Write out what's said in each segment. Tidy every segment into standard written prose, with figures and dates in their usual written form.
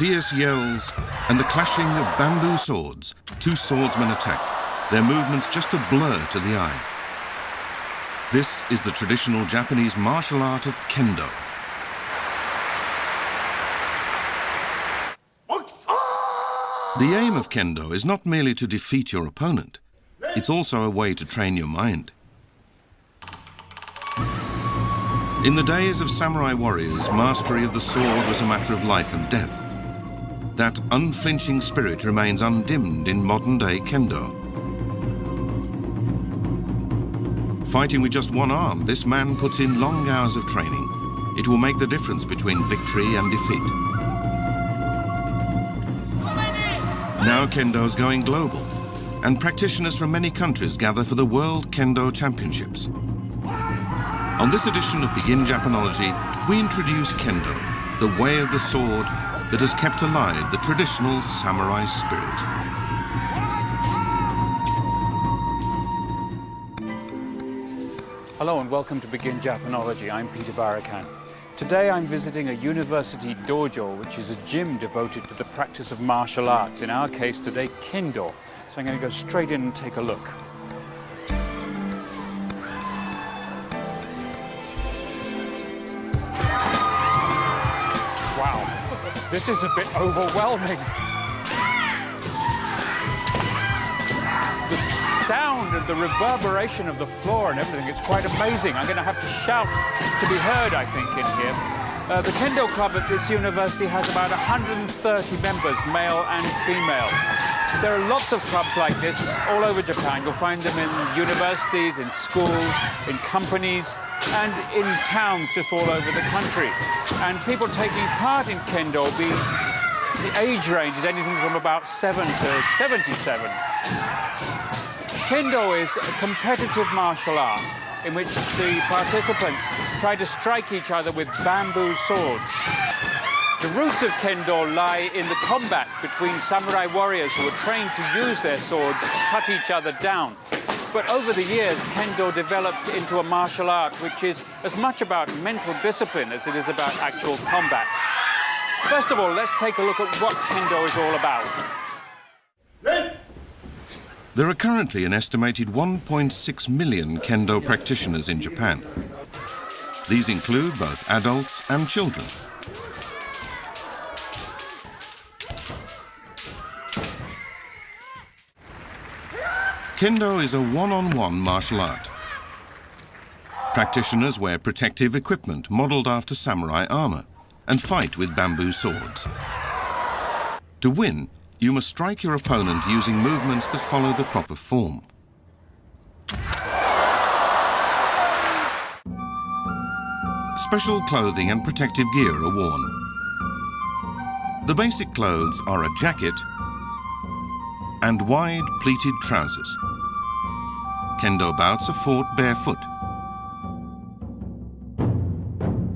fierce yells and the clashing of bamboo swords, two swordsmen attack, their movements just a blur to the eye. This is the traditional Japanese martial art of Kendo. The aim of Kendo is not merely to defeat your opponent, it's also a way to train your mind. In the days of samurai warriors, mastery of the sword was a matter of life and death. That unflinching spirit remains undimmed in modern-day Kendo. Fighting with just one arm, this man puts in long hours of training. It will make the difference between victory and defeat. Now Kendo's going global, and practitioners from many countries gather for the World Kendo Championships. On this edition of Begin Japanology, we introduce Kendo, the way of the sword that has kept alive the traditional samurai spirit. Hello and welcome to Begin Japanology. I'm Peter Barakan. Today I'm visiting a university dojo, which is a gym devoted to the practice of martial arts. In our case today, Kendo. So I'm going to go straight in and take a look. Wow, this is a bit overwhelming. The sound and the reverberation of the floor and everything, it's quite amazing. I'm going to have to shout to be heard, I think, in here. The Kendo Club at this university has about 130 members, male and female. There are lots of clubs like this all over Japan. You'll find them in universities, in schools, in companies, and in towns just all over the country. And people taking part in Kendo, the age range is anything from about 7 to 77. Kendo is a competitive martial art in which the participants try to strike each other with bamboo swords. The roots of Kendo lie in the combat between samurai warriors who were trained to use their swords to cut each other down. But over the years, Kendo developed into a martial art which is as much about mental discipline as it is about actual combat. First of all, let's take a look at what Kendo is all about. There are currently an estimated 1.6 million Kendo practitioners in Japan. These include both adults and children. Kendo is a one-on-one martial art. Practitioners wear protective equipment modelled after samurai armour and fight with bamboo swords. To win, you must strike your opponent using movements that follow the proper form. Special clothing and protective gear are worn. The basic clothes are a jacket and wide pleated trousers. Kendo bouts are fought barefoot.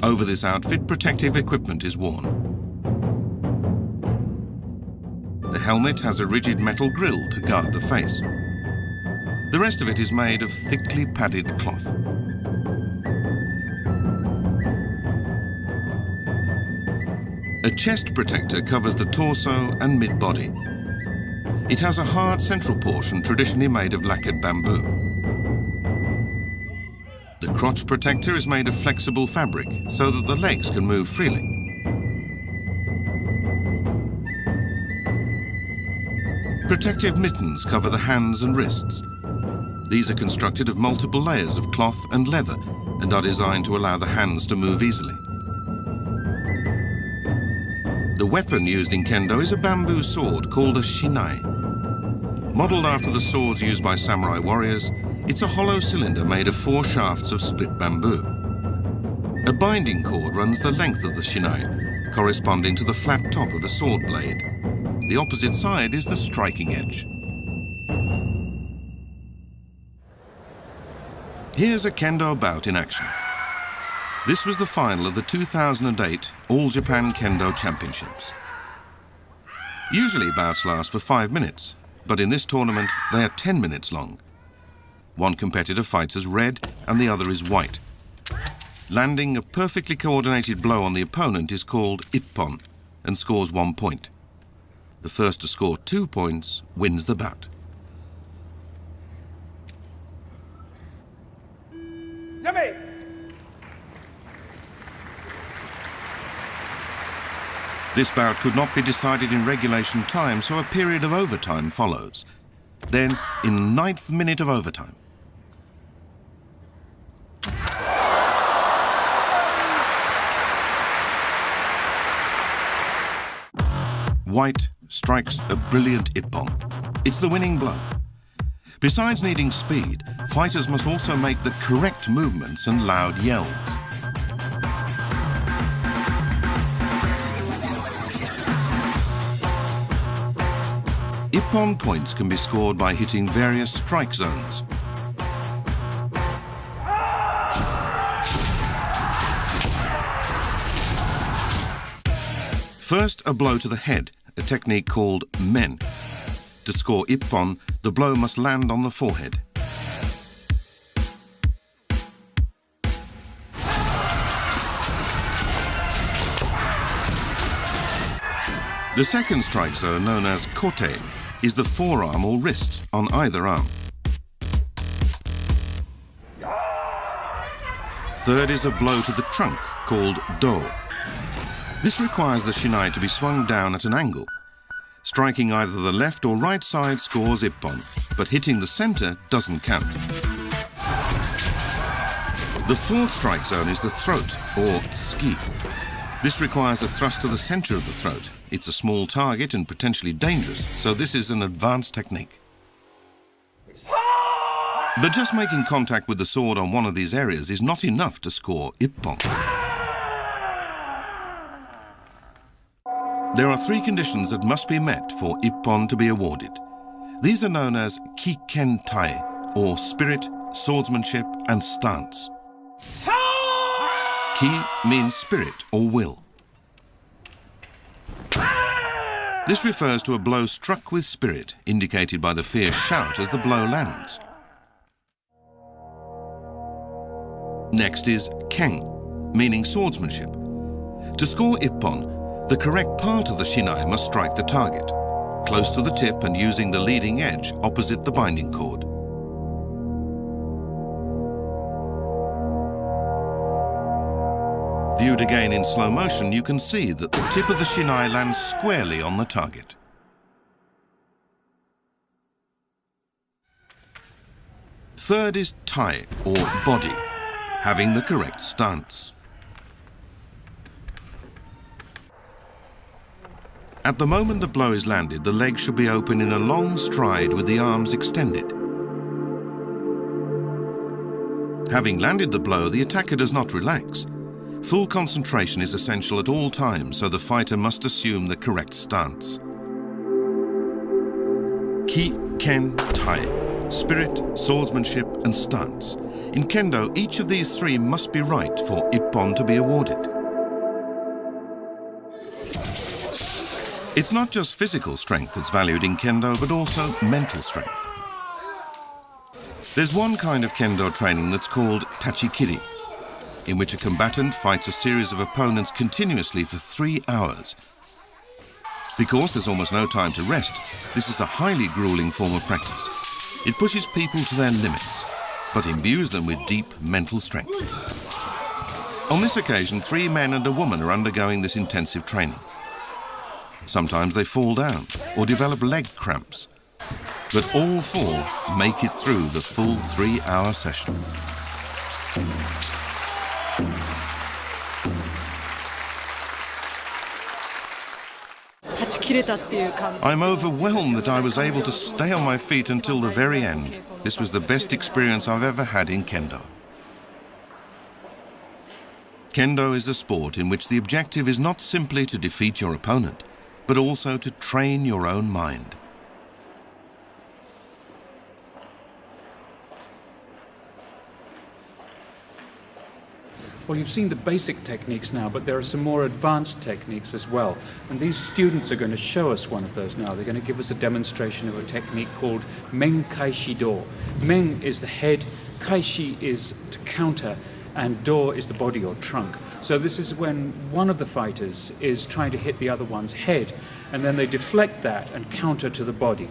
Over this outfit, protective equipment is worn. The helmet has a rigid metal grille to guard the face. The rest of it is made of thickly padded cloth. A chest protector covers the torso and mid-body. It has a hard central portion traditionally made of lacquered bamboo. The crotch protector is made of flexible fabric so that the legs can move freely. Protective mittens cover the hands and wrists. These are constructed of multiple layers of cloth and leather and are designed to allow the hands to move easily. The weapon used in Kendo is a bamboo sword called a shinai. Modelled after the swords used by samurai warriors, it's a hollow cylinder made of 4 shafts of split bamboo. A binding cord runs the length of the shinai, corresponding to the flat top of a sword blade. The opposite side is the striking edge. Here's a Kendo bout in action. This was the final of the 2008 All Japan Kendo Championships. Usually bouts last for 5 minutes, but in this tournament they are 10 minutes long. One competitor fights as red and the other is white. Landing a perfectly coordinated blow on the opponent is called ippon, and scores 1 point. The first to score 2 points wins the bout. This bout could not be decided in regulation time, so a period of overtime follows. Then, in the 9th minute of overtime. White strikes a brilliant ippon. It's the winning blow. Besides needing speed, fighters must also make the correct movements and loud yells. Ippon points can be scored by hitting various strike zones. First, a blow to the head, a technique called men. To score ippon, the blow must land on the forehead. The second strike zone, known as kote, is the forearm or wrist on either arm. Third is a blow to the trunk, called do. This requires the shinai to be swung down at an angle. Striking either the left or right side scores ippon, but hitting the center doesn't count. The fourth strike zone is the throat, or tsuki. This requires a thrust to the center of the throat. It's a small target and potentially dangerous, so this is an advanced technique. But just making contact with the sword on one of these areas is not enough to score ippon. There are 3 conditions that must be met for ippon to be awarded. These are known as ki-ken-tai, or spirit, swordsmanship, and stance. Ki means spirit or will. This refers to a blow struck with spirit, indicated by the fierce shout as the blow lands. Next is ken, meaning swordsmanship. To score ippon, the correct part of the shinai must strike the target, close to the tip and using the leading edge opposite the binding cord. Viewed again in slow motion, you can see that the tip of the shinai lands squarely on the target. Third is tai, or body, having the correct stance. At the moment the blow is landed, the leg should be open in a long stride with the arms extended. Having landed the blow, the attacker does not relax. Full concentration is essential at all times, so the fighter must assume the correct stance. Ki, ken, tai, spirit, swordsmanship, and stance. In Kendo, each of these 3 must be right for ippon to be awarded. It's not just physical strength that's valued in Kendo, but also mental strength. There's one kind of Kendo training that's called tachikiri, in which a combatant fights a series of opponents continuously for 3 hours. Because there's almost no time to rest, this is a highly grueling form of practice. It pushes people to their limits, but imbues them with deep mental strength. On this occasion, 3 men and a woman are undergoing this intensive training. Sometimes they fall down or develop leg cramps, but all 4 make it through the full 3-hour session. I'm overwhelmed that I was able to stay on my feet until the very end. This was the best experience I've ever had in Kendo. Kendo is a sport in which the objective is not simply to defeat your opponent, but also to train your own mind. Well, you've seen the basic techniques now, but there are some more advanced techniques as well. And these students are going to show us one of those now. They're going to give us a demonstration of a technique called Men Kaishi Do. Men is the head, Kaishi is to counter, and Do is the body or trunk. So this is when one of the fighters is trying to hit the other one's head, and then they deflect that and counter to the body.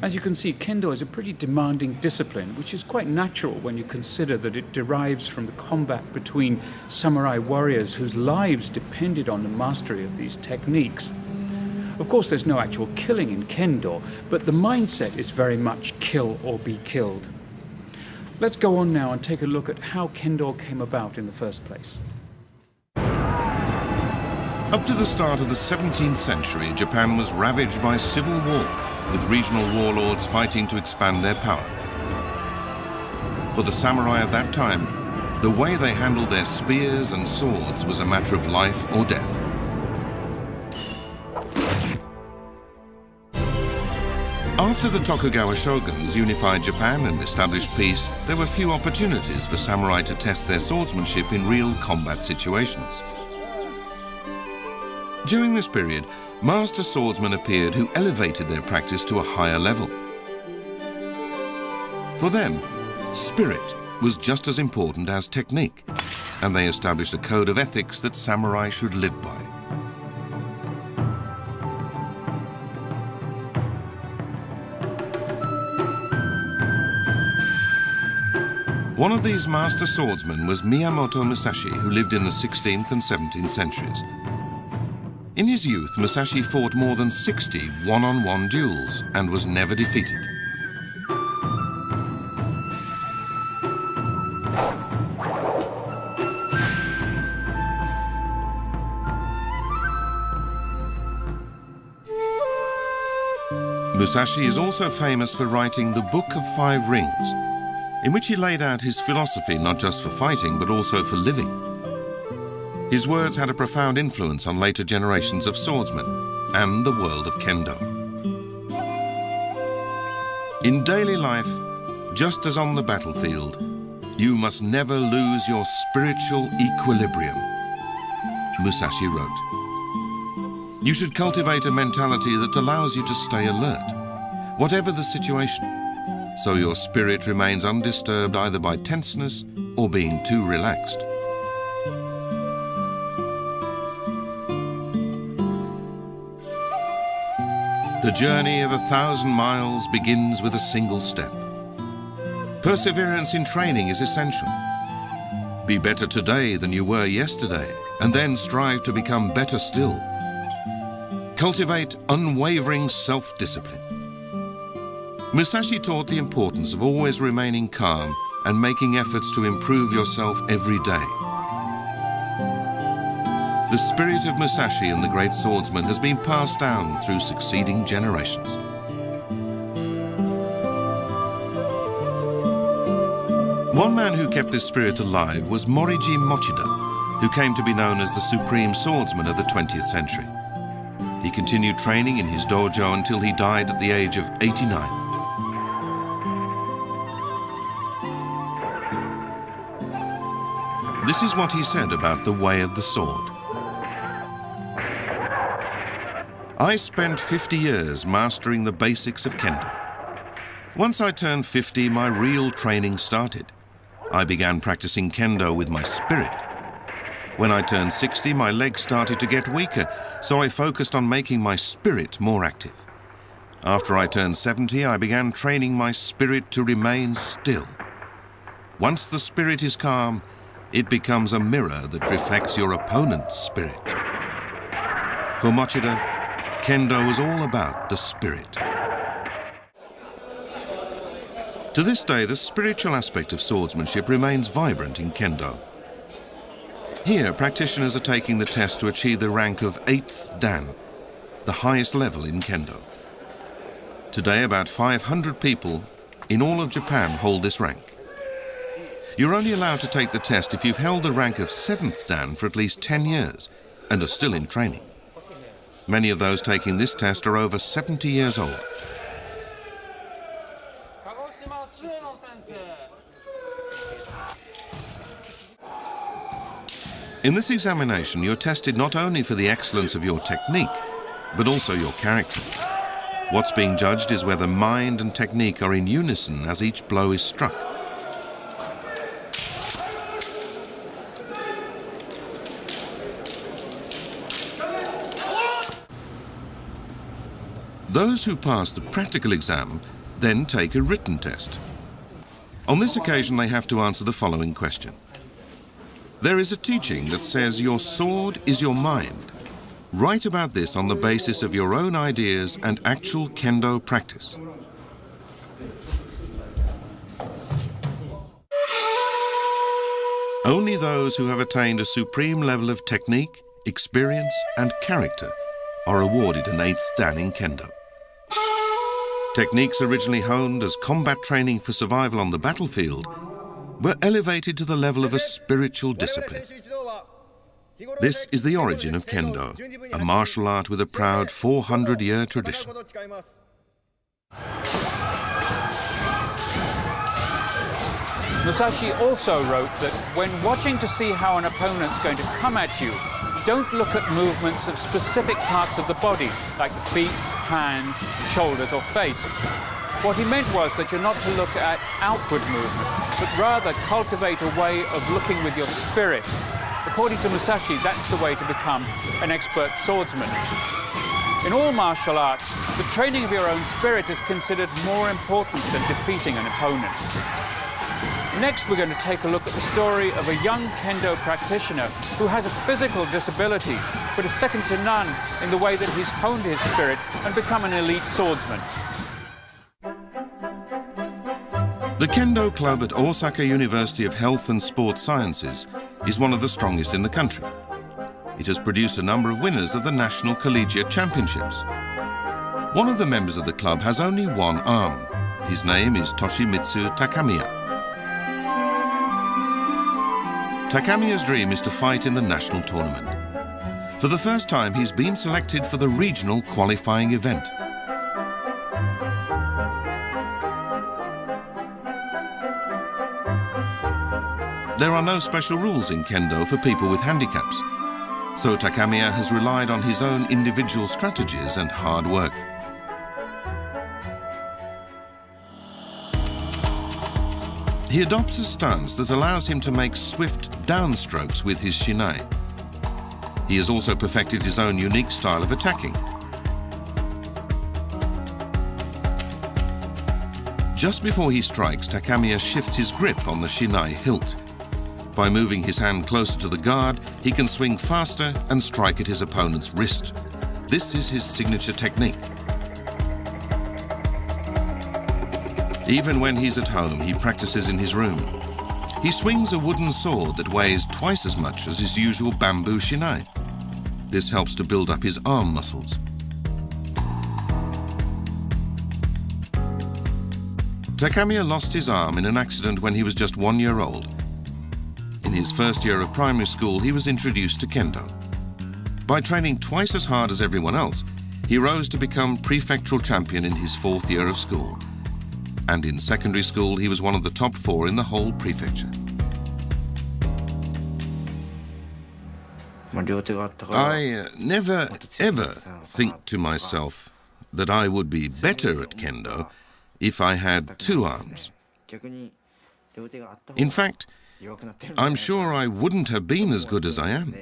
As you can see, Kendo is a pretty demanding discipline, which is quite natural when you consider that it derives from the combat between samurai warriors whose lives depended on the mastery of these techniques. Of course, there's no actual killing in Kendo, but the mindset is very much kill or be killed. Let's go on now and take a look at how Kendo came about in the first place. Up to the start of the 17th century, Japan was ravaged by civil war, with regional warlords fighting to expand their power. For the samurai of that time, the way they handled their spears and swords was a matter of life or death. After the Tokugawa shoguns unified Japan and established peace, there were few opportunities for samurai to test their swordsmanship in real combat situations. During this period, master swordsmen appeared who elevated their practice to a higher level. For them, spirit was just as important as technique, and they established a code of ethics that samurai should live by. One of these master swordsmen was Miyamoto Musashi, who lived in the 16th and 17th centuries. In his youth, Musashi fought more than 60 one-on-one duels and was never defeated. Musashi is also famous for writing the Book of Five Rings, in which he laid out his philosophy not just for fighting but also for living. His words had a profound influence on later generations of swordsmen and the world of Kendo. In daily life, just as on the battlefield, you must never lose your spiritual equilibrium, Musashi wrote. You should cultivate a mentality that allows you to stay alert, whatever the situation, so your spirit remains undisturbed either by tenseness or being too relaxed. The journey of 1,000 miles begins with a single step. Perseverance in training is essential. Be better today than you were yesterday, and then strive to become better still. Cultivate unwavering self-discipline. Musashi taught the importance of always remaining calm and making efforts to improve yourself every day. The spirit of Musashi and the great swordsman has been passed down through succeeding generations. One man who kept this spirit alive was Moriji Mochida, who came to be known as the supreme swordsman of the 20th century. He continued training in his dojo until he died at the age of 89. This is what he said about the way of the sword. I spent 50 years mastering the basics of Kendo. Once I turned 50, my real training started. I began practicing Kendo with my spirit. When I turned 60, my legs started to get weaker, so I focused on making my spirit more active. After I turned 70, I began training my spirit to remain still. Once the spirit is calm, it becomes a mirror that reflects your opponent's spirit. For Mochida, Kendo was all about the spirit. To this day, the spiritual aspect of swordsmanship remains vibrant in Kendo. Here, practitioners are taking the test to achieve the rank of 8th Dan, the highest level in Kendo. Today, about 500 people in all of Japan hold this rank. You're only allowed to take the test if you've held the rank of 7th Dan for at least 10 years and are still in training. Many of those taking this test are over 70 years old. In this examination, you're tested not only for the excellence of your technique, but also your character. What's being judged is whether mind and technique are in unison as each blow is struck. Those who pass the practical exam then take a written test. On this occasion, they have to answer the following question. There is a teaching that says your sword is your mind. Write about this on the basis of your own ideas and actual Kendo practice. Only those who have attained a supreme level of technique, experience and character are awarded an 8th Dan in Kendo. Techniques originally honed as combat training for survival on the battlefield were elevated to the level of a spiritual discipline. This is the origin of Kendo, a martial art with a proud 400-year tradition. Musashi also wrote that when watching to see how an opponent's going to come at you, don't look at movements of specific parts of the body, like the feet, hands, shoulders or face. What he meant was that you're not to look at outward movement, but rather cultivate a way of looking with your spirit. According to Musashi, that's the way to become an expert swordsman. In all martial arts, the training of your own spirit is considered more important than defeating an opponent. Next, we're going to take a look at the story of a young Kendo practitioner who has a physical disability, but is second to none in the way that he's honed his spirit and become an elite swordsman. The Kendo Club at Osaka University of Health and Sports Sciences is one of the strongest in the country. It has produced a number of winners of the National Collegiate Championships. One of the members of the club has only one arm. His name is Toshimitsu Takamiya. Takamiya's dream is to fight in the national tournament. For the first time, he's been selected for the regional qualifying event. There are no special rules in Kendo for people with handicaps, so Takamiya has relied on his own individual strategies and hard work. He adopts a stance that allows him to make swift downstrokes with his shinai. He has also perfected his own unique style of attacking. Just before he strikes, Takamiya shifts his grip on the shinai hilt. By moving his hand closer to the guard, he can swing faster and strike at his opponent's wrist. This is his signature technique. Even when he's at home, he practices in his room. He swings a wooden sword that weighs twice as much as his usual bamboo shinai. This helps to build up his arm muscles. Takamiya lost his arm in an accident when he was just 1 year old. In his first year of primary school, he was introduced to Kendo. By training twice as hard as everyone else, he rose to become prefectural champion in his 4th year of school. And in secondary school, he was one of the top 4 in the whole prefecture. I never, ever think to myself that I would be better at Kendo if I had 2 arms. In fact, I'm sure I wouldn't have been as good as I am.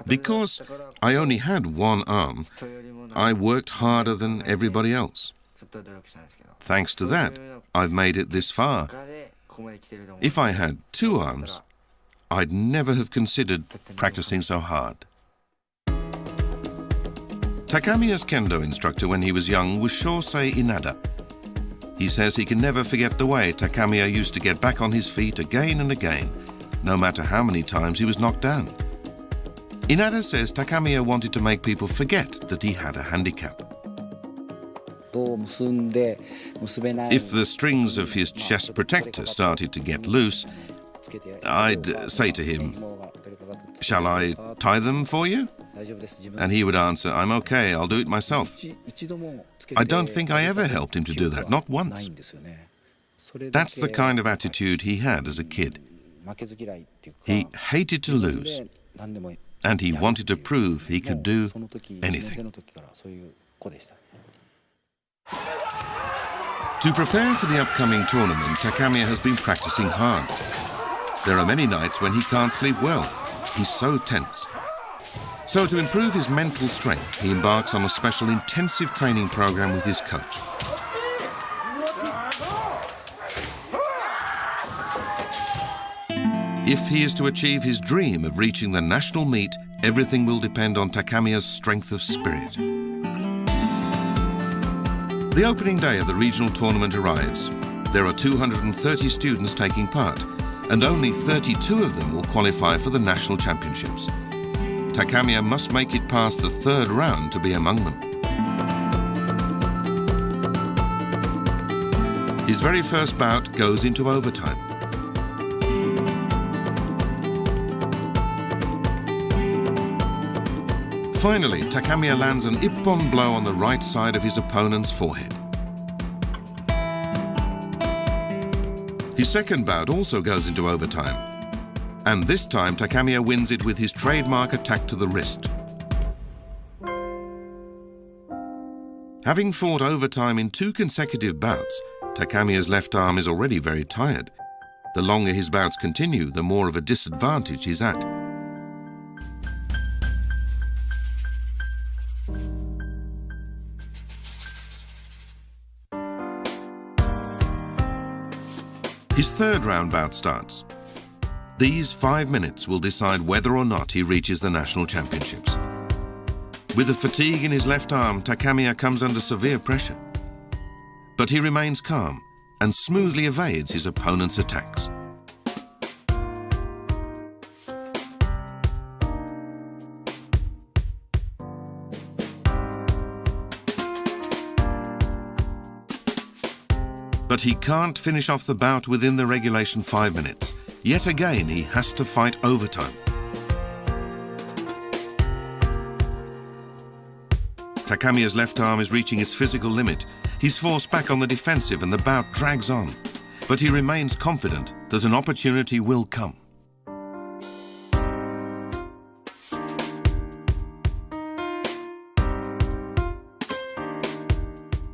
Because I only had 1 arm, I worked harder than everybody else. Thanks to that, I've made it this far. If I had 2 arms, I'd never have considered practicing so hard. Takamiya's Kendo instructor when he was young was Shosei Inada. He says he can never forget the way Takamiya used to get back on his feet again and again, no matter how many times he was knocked down. Inada says Takamiya wanted to make people forget that he had a handicap. If the strings of his chest protector started to get loose, I'd say to him, "Shall I tie them for you?" And he would answer, "I'm okay, I'll do it myself." I don't think I ever helped him to do that, not once. That's the kind of attitude he had as a kid. He hated to lose, and he wanted to prove he could do anything. To prepare for the upcoming tournament, Takamiya has been practicing hard. There are many nights when he can't sleep well. He's so tense. So to improve his mental strength, he embarks on a special intensive training program with his coach. If he is to achieve his dream of reaching the national meet, everything will depend on Takamiya's strength of spirit. The opening day of the regional tournament arrives. There are 230 students taking part, and only 32 of them will qualify for the national championships. Takamiya must make it past the third round to be among them. His very first bout goes into overtime. Finally, Takamiya lands an ippon blow on the right side of his opponent's forehead. His second bout also goes into overtime. And this time, Takamiya wins it with his trademark attack to the wrist. Having fought overtime in 2 consecutive bouts, Takamiya's left arm is already very tired. The longer his bouts continue, the more of a disadvantage he's at. His third round bout starts. These 5 minutes will decide whether or not he reaches the national championships. With the fatigue in his left arm, Takamiya comes under severe pressure. But he remains calm and smoothly evades his opponent's attacks. But he can't finish off the bout within the regulation 5 minutes. Yet again, he has to fight overtime. Takamiya's left arm is reaching its physical limit. He's forced back on the defensive and the bout drags on. But he remains confident that an opportunity will come.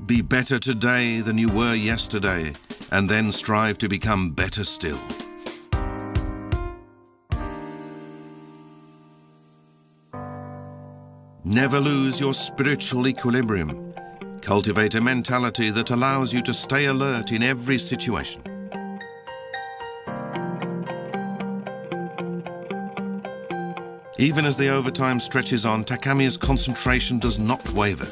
Be better today than you were yesterday, and then strive to become better still. Never lose your spiritual equilibrium. Cultivate a mentality that allows you to stay alert in every situation. Even as the overtime stretches on, Takamiya's concentration does not waver.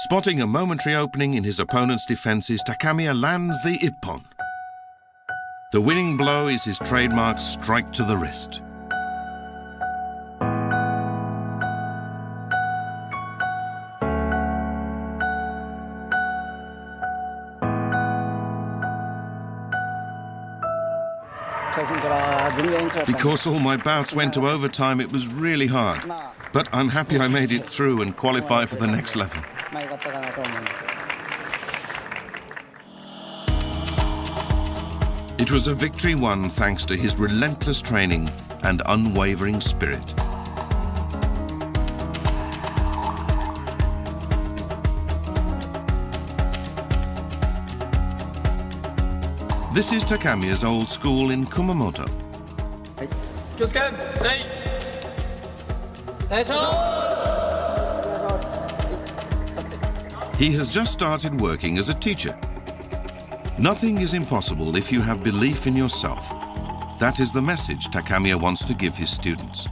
Spotting a momentary opening in his opponent's defences, Takamiya lands the ippon. The winning blow is his trademark strike to the wrist. Because all my bouts went to overtime, it was really hard. But I'm happy I made it through and qualify for the next level. It was a victory won thanks to his relentless training and unwavering spirit. This is Takamiya's old school in Kumamoto. He has just started working as a teacher. Nothing is impossible if you have belief in yourself. That is the message Takamiya wants to give his students.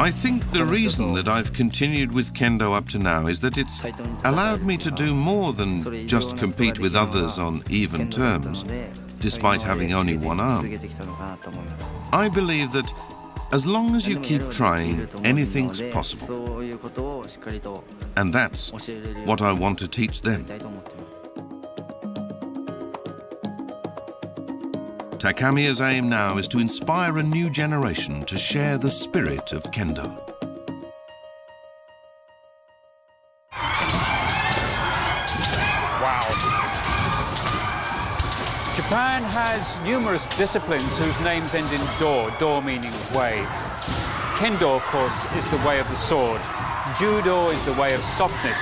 I think the reason that I've continued with Kendo up to now is that it's allowed me to do more than just compete with others on even terms, despite having only one arm. I believe that as long as you keep trying, anything's possible. And that's what I want to teach them. Takamiya's aim now is to inspire a new generation to share the spirit of Kendo. Wow. Japan has numerous disciplines whose names end in do, do meaning way. Kendo, of course, is the way of the sword. Judo is the way of softness.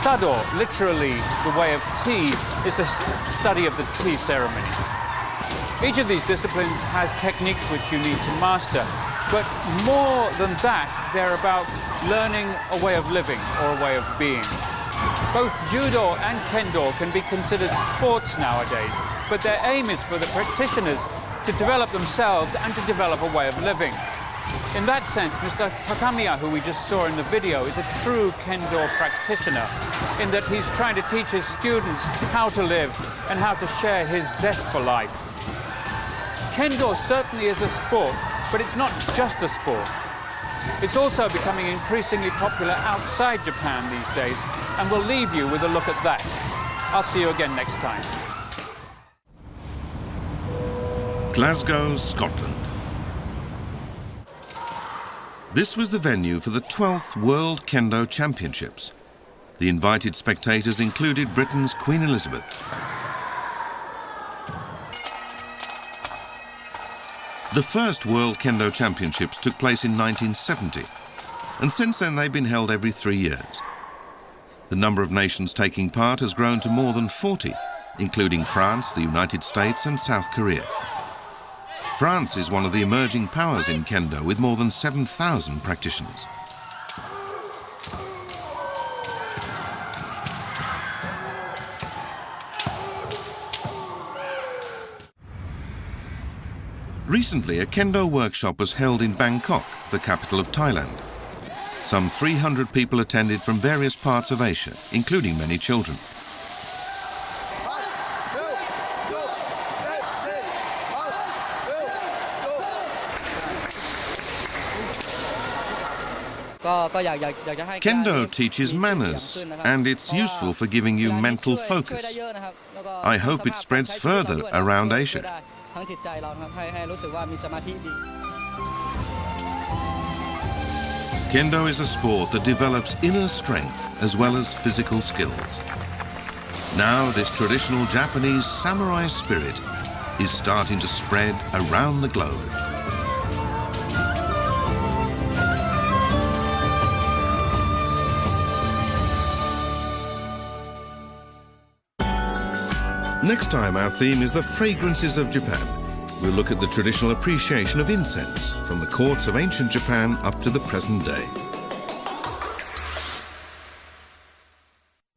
Sado, literally the way of tea, is a study of the tea ceremony. Each of these disciplines has techniques which you need to master, but more than that, they're about learning a way of living or a way of being. Both Judo and Kendo can be considered sports nowadays, but their aim is for the practitioners to develop themselves and to develop a way of living. In that sense, Mr. Takamiya, who we just saw in the video, is a true Kendo practitioner in that he's trying to teach his students how to live and how to share his zest for life. Kendo certainly is a sport, but it's not just a sport. It's also becoming increasingly popular outside Japan these days, and we'll leave you with a look at that. I'll see you again next time. Glasgow, Scotland. This was the venue for the 12th World Kendo Championships. The invited spectators included Britain's Queen Elizabeth. The first World Kendo Championships took place in 1970, and since then they've been held every 3 years. The number of nations taking part has grown to more than 40, including France, the United States and South Korea. France is one of the emerging powers in Kendo with more than 7,000 practitioners. Recently, a Kendo workshop was held in Bangkok, the capital of Thailand. Some 300 people attended from various parts of Asia, including many children. Kendo teaches manners, and it's useful for giving you mental focus. I hope it spreads further around Asia. Kendo is a sport that develops inner strength as well as physical skills. Now this traditional Japanese samurai spirit is starting to spread around the globe. Next time our theme is the fragrances of Japan. We'll look at the traditional appreciation of incense from the courts of ancient Japan up to the present day.